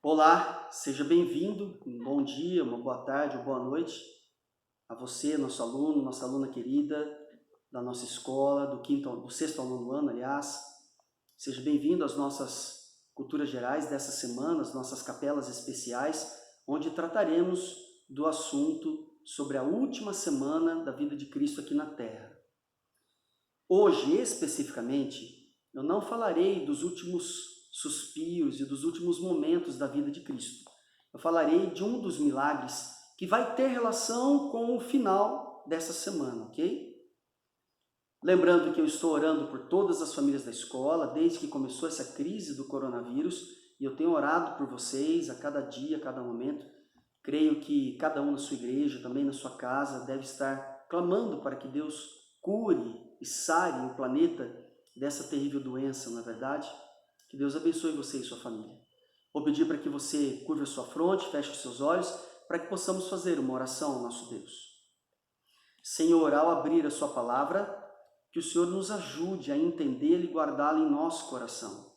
Olá, seja bem-vindo. Um bom dia, uma boa tarde, uma boa noite a você, nosso aluno, nossa aluna querida da nossa escola, do sexto ao nono ano, aliás. Seja bem-vindo às nossas culturas gerais dessa semana, às nossas capelas especiais, onde trataremos do assunto sobre a última semana da vida de Cristo aqui na Terra. Hoje, especificamente, eu não falarei dos últimos suspiros e dos últimos momentos da vida de Cristo. Eu falarei de um dos milagres que vai ter relação com o final dessa semana, ok? Lembrando que eu estou orando por todas as famílias da escola, desde que começou essa crise do coronavírus, e eu tenho orado por vocês a cada dia, a cada momento. Creio que cada um na sua igreja, também na sua casa, deve estar clamando para que Deus cure e sare o planeta dessa terrível doença, não é verdade? Que Deus abençoe você e sua família. Vou pedir para que você curve a sua fronte, feche os seus olhos, para que possamos fazer uma oração ao nosso Deus. Senhor, ao abrir a sua palavra, que o Senhor nos ajude a entendê-la e guardá-la em nosso coração.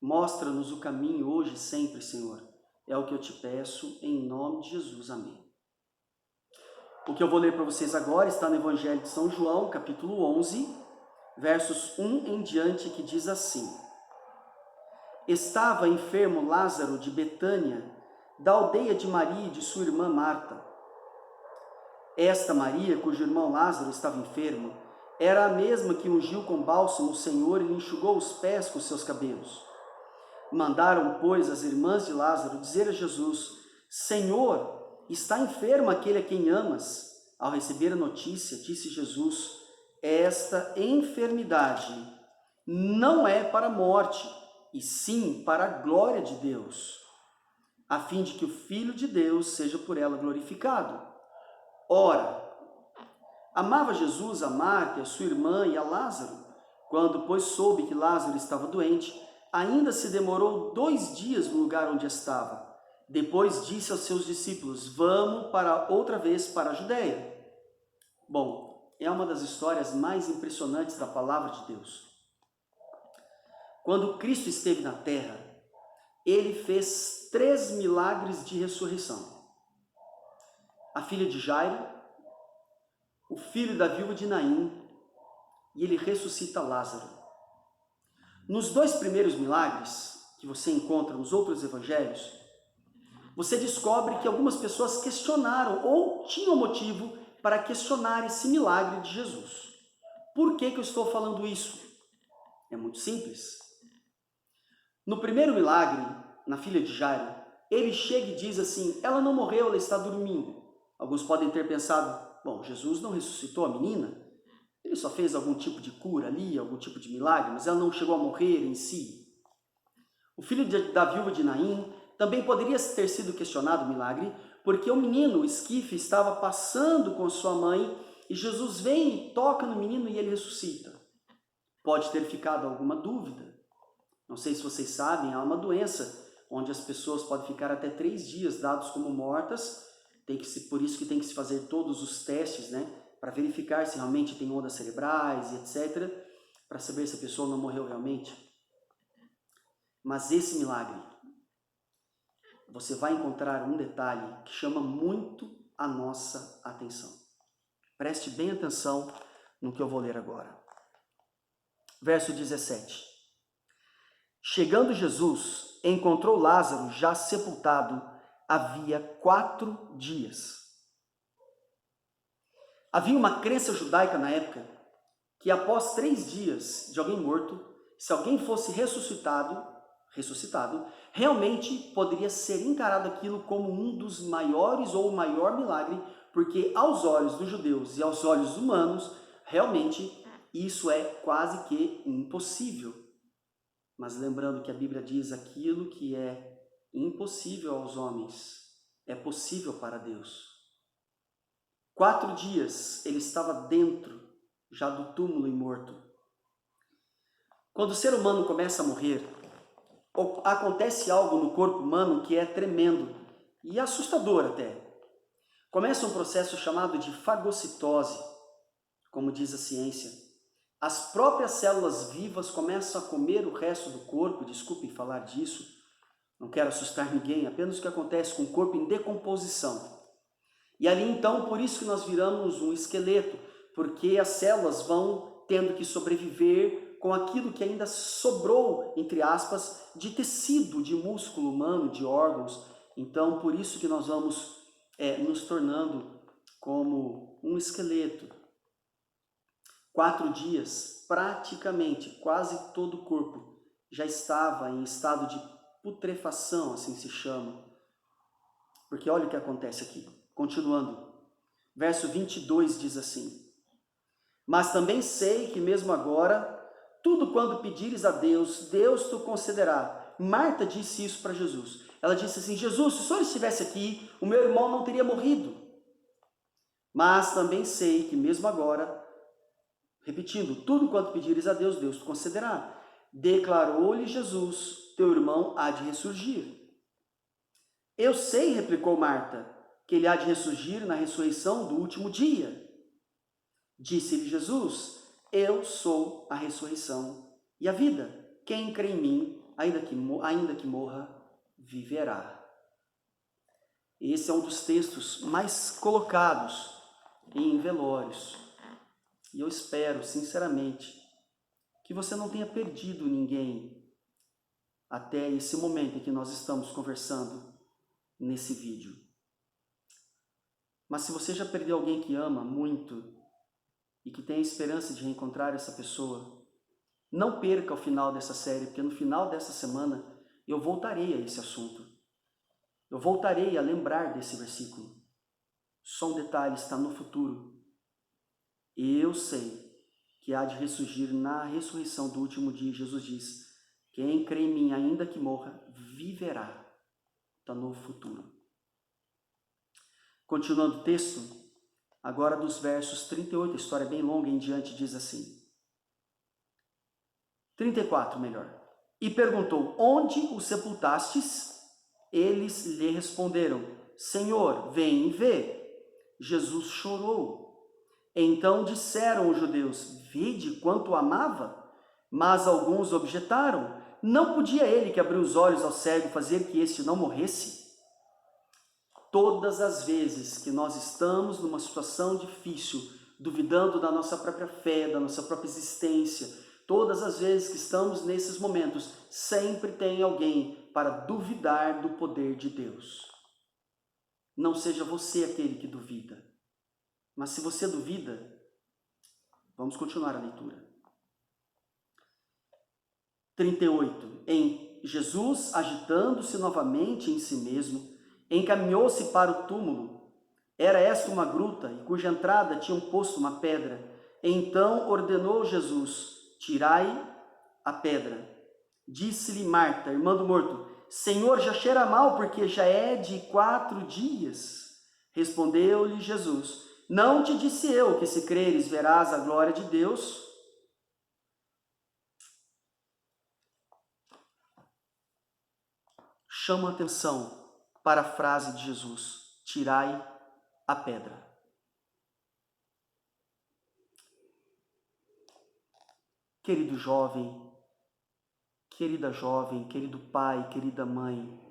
Mostra-nos o caminho hoje e sempre, Senhor. É o que eu te peço, em nome de Jesus. Amém. O que eu vou ler para vocês agora está no Evangelho de São João, capítulo 11, versos 1 em diante, que diz assim: Estava enfermo Lázaro de Betânia, da aldeia de Maria e de sua irmã Marta. Esta Maria, cujo irmão Lázaro estava enfermo, era a mesma que ungiu com bálsamo o Senhor e lhe enxugou os pés com seus cabelos. Mandaram, pois, as irmãs de Lázaro dizer a Jesus: Senhor, está enfermo aquele a quem amas. Ao receber a notícia, disse Jesus: Esta enfermidade não é para a morte, e sim para a glória de Deus, a fim de que o Filho de Deus seja por ela glorificado. Ora, amava Jesus a Marta, a sua irmã e a Lázaro. Quando, pois, soube que Lázaro estava doente, ainda se demorou 2 dias no lugar onde estava. Depois disse aos seus discípulos: Vamos outra vez para a Judéia. Bom, é uma das histórias mais impressionantes da palavra de Deus. Quando Cristo esteve na terra, ele fez 3 milagres de ressurreição. A filha de Jairo, o filho da viúva de Naim, e ele ressuscita Lázaro. Nos 2 primeiros milagres, que você encontra nos outros evangelhos, você descobre que algumas pessoas questionaram ou tinham motivo para questionar esse milagre de Jesus. Por que eu estou falando isso? É muito simples. No primeiro milagre, na filha de Jairo, ele chega e diz assim: ela não morreu, ela está dormindo. Alguns podem ter pensado: bom, Jesus não ressuscitou a menina, ele só fez algum tipo de cura ali, algum tipo de milagre, mas ela não chegou a morrer em si. O filho da viúva de Naim também poderia ter sido questionado o milagre, porque o menino, o esquife, estava passando com sua mãe e Jesus vem e toca no menino e ele ressuscita. Pode ter ficado alguma dúvida. Não sei se vocês sabem, há uma doença onde as pessoas podem ficar até 3 dias dados como mortas. Por isso que tem que se fazer todos os testes, né, para verificar se realmente tem ondas cerebrais e etc., para saber se a pessoa não morreu realmente. Mas esse milagre, você vai encontrar um detalhe que chama muito a nossa atenção. Preste bem atenção no que eu vou ler agora. Verso 17. Chegando Jesus, encontrou Lázaro já sepultado havia 4 dias. Havia uma crença judaica na época que após 3 dias de alguém morto, se alguém fosse ressuscitado, realmente poderia ser encarado aquilo como um dos maiores ou o maior milagre, porque aos olhos dos judeus e aos olhos humanos, realmente isso é quase que impossível. Mas lembrando que a Bíblia diz: aquilo que é impossível aos homens é possível para Deus. 4 dias ele estava dentro já do túmulo e morto. Quando o ser humano começa a morrer, acontece algo no corpo humano que é tremendo e assustador até. Começa um processo chamado de fagocitose, como diz a ciência. As próprias células vivas começam a comer o resto do corpo, desculpem falar disso, Não quero assustar ninguém, apenas o que acontece com o corpo em decomposição. E ali então, por isso que nós viramos um esqueleto, porque as células vão tendo que sobreviver com aquilo que ainda sobrou, entre aspas, de tecido, de músculo humano, de órgãos. Então, por isso que nós vamos nos tornando como um esqueleto. 4 dias, praticamente, quase todo o corpo já estava em estado de putrefação, assim se chama. Porque olha o que acontece aqui. Continuando, verso 22 diz assim: mas também sei que mesmo agora, tudo quando pedires a Deus, Deus te concederá. Marta disse isso para Jesus. Ela disse assim: Jesus, se o Senhor estivesse aqui, o meu irmão não teria morrido. Mas também sei que mesmo agora, repetindo, tudo quanto pedires a Deus, Deus te concederá. Declarou-lhe Jesus: teu irmão há de ressurgir. Eu sei, replicou Marta, que ele há de ressurgir na ressurreição do último dia. Disse-lhe Jesus: eu sou a ressurreição e a vida. Quem crê em mim, ainda que morra, viverá. Esse é um dos textos mais colocados em velórios. E eu espero, sinceramente, que você não tenha perdido ninguém até esse momento em que nós estamos conversando nesse vídeo. Mas se você já perdeu alguém que ama muito e que tem a esperança de reencontrar essa pessoa, não perca o final dessa série, porque no final dessa semana eu voltarei a esse assunto. Eu voltarei a lembrar desse versículo. Só um detalhe, está no futuro. Eu sei que há de ressurgir na ressurreição do último dia. Jesus diz: quem crê em mim, ainda que morra, viverá. Está no futuro. Continuando o texto, agora dos versos 38, a história é bem longa em diante, diz assim. 34, melhor. E perguntou: onde o sepultastes? Eles lhe responderam: Senhor, vem e vê. Jesus chorou. Então disseram os judeus: vede quanto o amava? Mas alguns objetaram: não podia ele que abriu os olhos ao cego fazer que este não morresse? Todas as vezes que nós estamos numa situação difícil, duvidando da nossa própria fé, da nossa própria existência, todas as vezes que estamos nesses momentos, sempre tem alguém para duvidar do poder de Deus. Não seja você aquele que duvida. Mas se você duvida, vamos continuar a leitura. 38. Em Jesus, agitando-se novamente em si mesmo, encaminhou-se para o túmulo. Era esta uma gruta, e cuja entrada tinham posto uma pedra. Então ordenou Jesus: tirai a pedra. Disse-lhe Marta, irmã do morto: Senhor, já cheira mal, porque já é de 4 dias. Respondeu-lhe Jesus: não te disse eu que, se creres, verás a glória de Deus? Chama a atenção para a frase de Jesus: tirai a pedra. Querido jovem, querida jovem, querido pai, querida mãe,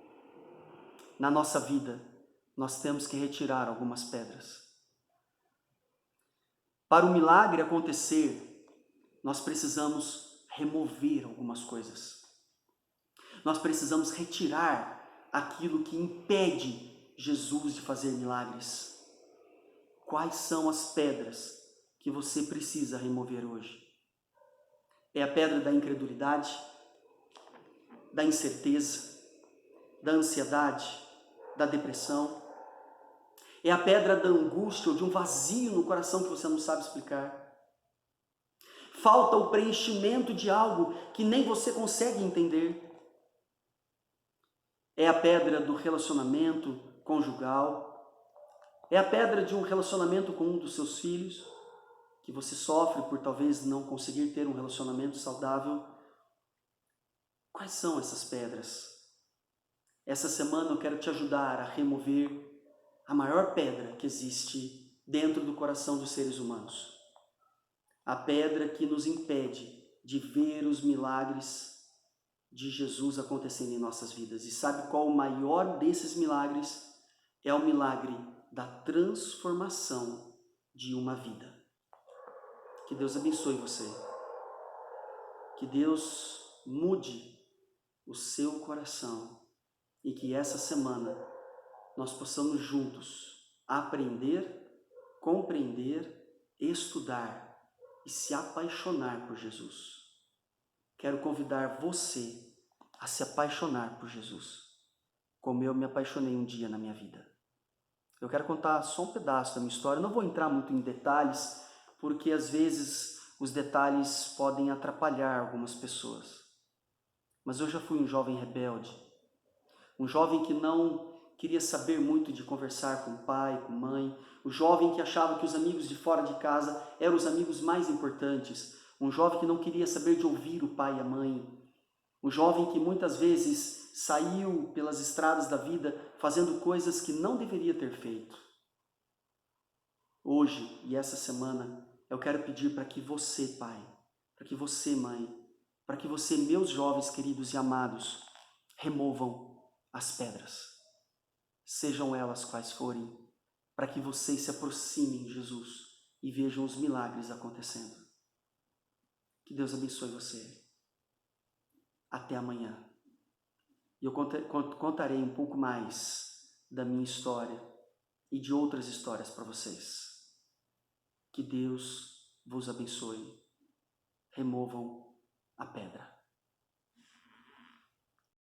na nossa vida nós temos que retirar algumas pedras. Para o milagre acontecer, nós precisamos remover algumas coisas. Nós precisamos retirar aquilo que impede Jesus de fazer milagres. Quais são as pedras que você precisa remover hoje? É a pedra da incredulidade, da incerteza, da ansiedade, da depressão. É a pedra da angústia ou de um vazio no coração que você não sabe explicar. Falta o preenchimento de algo que nem você consegue entender. É a pedra do relacionamento conjugal. É a pedra de um relacionamento com um dos seus filhos, que você sofre por talvez não conseguir ter um relacionamento saudável. Quais são essas pedras? Essa semana eu quero te ajudar a remover a maior pedra que existe dentro do coração dos seres humanos. A pedra que nos impede de ver os milagres de Jesus acontecendo em nossas vidas. E sabe qual o maior desses milagres? É o milagre da transformação de uma vida. Que Deus abençoe você. Que Deus mude o seu coração e que essa semana nós possamos juntos aprender, compreender, estudar e se apaixonar por Jesus. Quero convidar você a se apaixonar por Jesus, como eu me apaixonei um dia na minha vida. Eu quero contar só um pedaço da minha história, eu não vou entrar muito em detalhes, porque às vezes os detalhes podem atrapalhar algumas pessoas. Mas eu já fui um jovem rebelde, um jovem que não queria saber muito de conversar com pai, com mãe, o jovem que achava que os amigos de fora de casa eram os amigos mais importantes, um jovem que não queria saber de ouvir o pai e a mãe, um jovem que muitas vezes saiu pelas estradas da vida fazendo coisas que não deveria ter feito. Hoje e essa semana eu quero pedir para que você, pai, para que você, mãe, para que você, meus jovens queridos e amados, removam as pedras, sejam elas quais forem, para que vocês se aproximem de Jesus e vejam os milagres acontecendo. Que Deus abençoe você. Até amanhã. E eu contarei um pouco mais da minha história e de outras histórias para vocês. Que Deus vos abençoe. Removam a pedra.